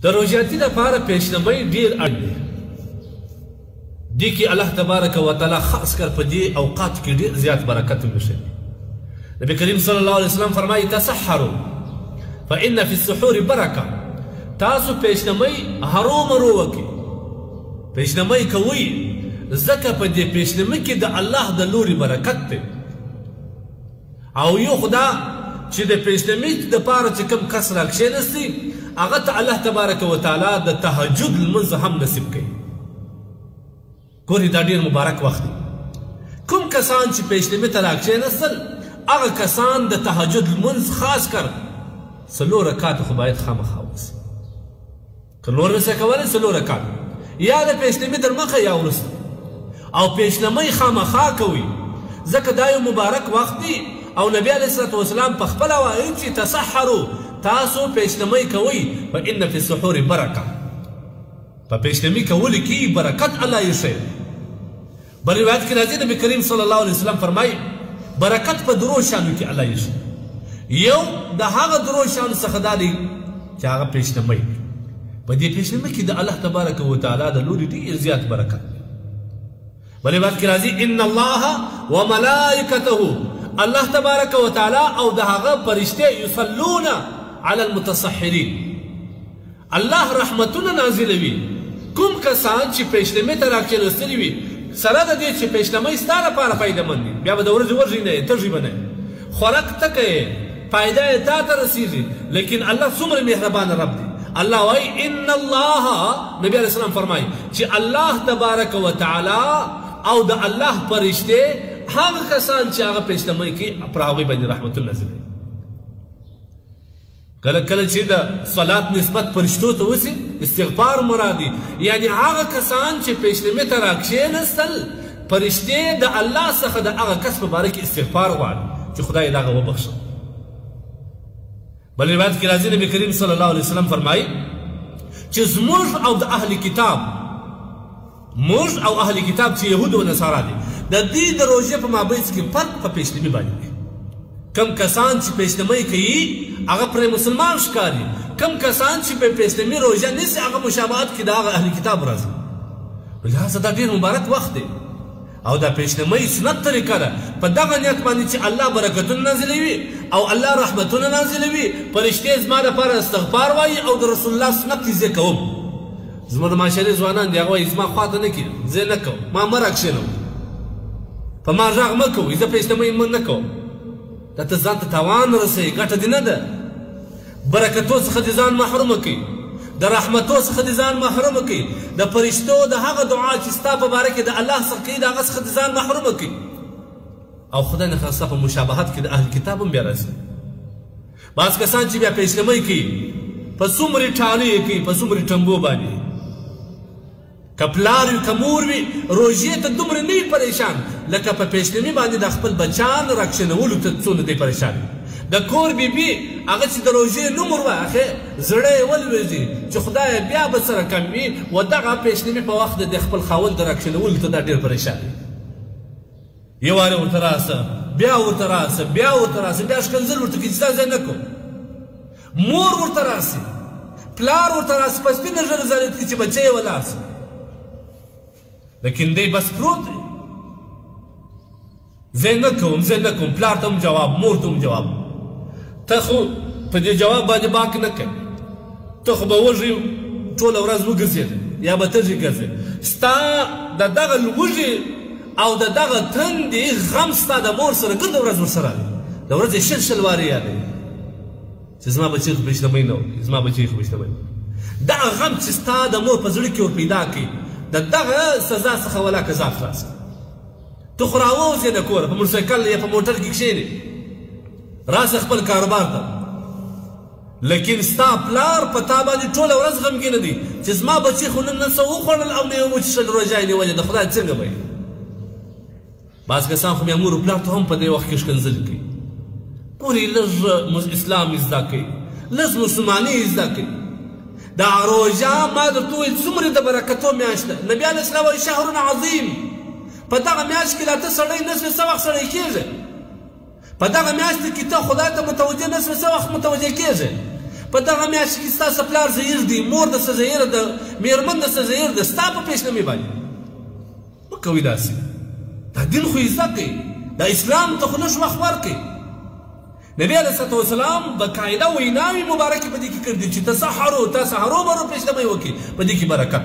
د روژاتي دپاره پیشنمۍ ډېر اړین دی. دې کې الله تبارک وتعالی خاص کر په دې اوقاتو کې ډېر زیات برکت ویښوي. نبي کریم صلی الله علیه وسلم فرمایي تسحروا فإن في السحور برکه. تاسو پیشنمۍ هرومرو وکړئ، پیشنمۍ کوئ، ځکه په دې پیشنمۍ کې د الله د لوري برکت دی. او یو خدا چې د پیشنمۍ دپاره چې کوم کس راکښېنستی هغه ته الله تبارک وتعالی د تهجد لمونځ هم نصیب کوي. ګورې دا ډېر مبارک وخت دی. کوم کسان چې پیشنمۍ ته راکښېنستل هغه کسان د تهجد لمونځ خاص کر 4 رکعاته خو باید خامخا وسي. که نور نسئ کولی 4 رکعات یا د پیشنمۍ در مخه یا وروسته، او پیشنمۍ خامخا کوئ ځکه دا یو مبارک وخت دی. او نبی علیه الصلاة والسلام په خپله وایي چې تسحروا، تاسو پیشنمۍ کوئ، فإن فی السحور برکه. په پیشنمۍ کولو کې برکت الله ایښی. بل روایت کې راځي نبی کریم صلی الله علیه وسلم فرمایي برکت په درو شیانو کې الله ایښی. یو د هغه درو شیانو څخه دا دی چې هغه پیشنمۍ. په دې پیشنمۍ کې د الله تبارک وتعالی د لوري ډېر زیات برکت. بل روایت کې راځي ان الله وملائکته، الله تبارک وتعالی او د هغه فرشتې یصلون علی المتصحرین، الله رحمتونه نازلوي کوم کسان چې پیشنمۍ ته راکښېنستلي وي، سره د دې چې پیشنمۍ ستا لپاره فایدهمند وي. بیا به د ورځې ورځې نه یې تږي به نه یې، خوراک تکه یې، فایده یې تا ته رسېږي. لیکن الله څومره مهربانه رب دی. الله وایي ان الله، نبی علیه السلام فرمایي چې الله تبارک وتعالی او د الله فرشتې هغه کسان چې هغه پیشنمۍ کوي پر هغوی باندې رحمتونه نازلوي. کله کله چې د صلات نسبت فرشتو ته وسي استغفار مرادي، یعنی هغه کسان چې پیشنمۍ ته راکښېنستل فرشتې د الله څخه د هغه کس په باره کې استغفار غواړي چې خدای یې د هغه وبخښه. بل روایت کې راځي نبي کریم صلی الله علیه وسلم فرمایي چې زموږ او د اهل کتاب، موږ او اهل کتاب چې یهود او نصارا دي، د دې د روژې په مابینځ کې فرق په پیشنمۍ باندې دی. کم کسان چې پیشنمۍ کوي هغه پرې مسلمان ښکاري، کم کسان چې په پیشنمۍ روژه نیسي هغه مشابهت کې د هغه اهل کتاب راځي. لهذا دا ډېر مبارک وخت دی او دا پیشنمۍ سنت طریقه ده. په دغه نیت باندې چې الله برکتونه نازلوي او الله رحمتونه نازلوي، فرشتې زما لپاره استغفار وایي او د رسول الله سنت یې زه کوم. زما د معاشرې ځوانان دي هغه وایي زما خواته نه کړي، زه نه کوم، ما مه راکښېنوم، په ما غږ مه کوئ، زه پیشنمۍ نه کوم. دا ته ځان ته تاوان رسوي، ګټه دې نه ده. برکتو څخه دې ځان محرومه کړي، د رحمتو څخه دې ځان محرومه کړي، د فرشتو د هغه دعا چې ستا په باره کې د الله څخه کوي د هغه څخه دې ځان محرومه کړي. او خدای نخواسته ستا په مشابهت کې د اهل کتاب هم بیا راځي. بعض کسان چې بیا پیشنمۍ کوي په څومرې ټالۍ یې کوي، په څومرې ټمبو باندې. که پلار وي که مور وي روژې ته دومره نه وي پریشان لکه په پیشنمۍ باندې د خپل بچیان راکښېنولو ته څونه دی پریشان. د کور بیبي هغه چې د روژې نوم ور واخې زړه یې ولوېږي چې خدایه بیا به سره کم وي، و دغه پیشنمۍ په وخت د خپل خاوند د راکښېنولو ته دا ډېر پریشان وي. یو وارې ورته راسه، بیا ورته راسه، بیا ورته راسه، بیا ښکنځل ورته کوي چې دا زه نه کوم. مور ورته راسي، پلار ورته راسي، په سپینه ژبه زاریت کړي چې بچی یې ولاړ سي. لیکن دی بس پروت دی، زه نه کوم، زه نه کوم. پلار ته هم جواب، مور ته هم جواب. ته خو په دې جواب باندې باک نه کوې، ته خو به وږي ټوله ورځ وګرځېدې یا به تږي ګرځې. ستا د دغه وږي او د دغه تندې غم ستا د مور سره ګرده ورځ ورسره دی، د ورځې شل وارې یادوي چې زما بچی خو پیشنمۍ نه وکړي، زما بچی خو پیشنمۍ نه وکړي. دغه غم چې ستا د مور په زړه کې ور پیدا کړي د دغه سزا څخه ولا قضا خلاص کړه. ته خو راووځې د کوره، په موټرسایکل یا په موټر کې کښېنې راسه خپل کاروبار ته، لیکن ستا پلار په تا باندې ټوله ورځ غمګینه دی چې زما بچي خو نن څه وخوړل او نه یې وچښل، روژه یې نیولې، د خدای څنګه به یې. بعض کسان خو بیا مور و پلار ته هم په دې وخت کې ښکنځلې کوي. ګورې لږ اسلام یې زده کوي، لږ مسلماني یې زده کوي. دا روژه ما درته وویل څومره د برکتو میاشت ده. نبي علیه السلام وایي شهر عظیم، په دغه میاشت کې لا ته سړی نسوې څه وخت سړی کېږې، په دغه میاشت کې ته خدای ته متوجه نسوې څه وخت متوجه کېږې، په دغه میاشت کې ستاسو پلار زهیر دی، مور درڅه زهیره ده، میرمن درڅه زهیر ده، ستا په پیشنمې باندې مه کوئ داسې. دا دین خو زده کړئ، دا اسلام ته خو لږ وخت ورکړئ. نبی علیه الصلاة والسلام باقاعده ویناوې مبارکې په دې کې کړي دي چې تسحرو، تا سحرو برو پیشنمې وکړي، په دې کې برکت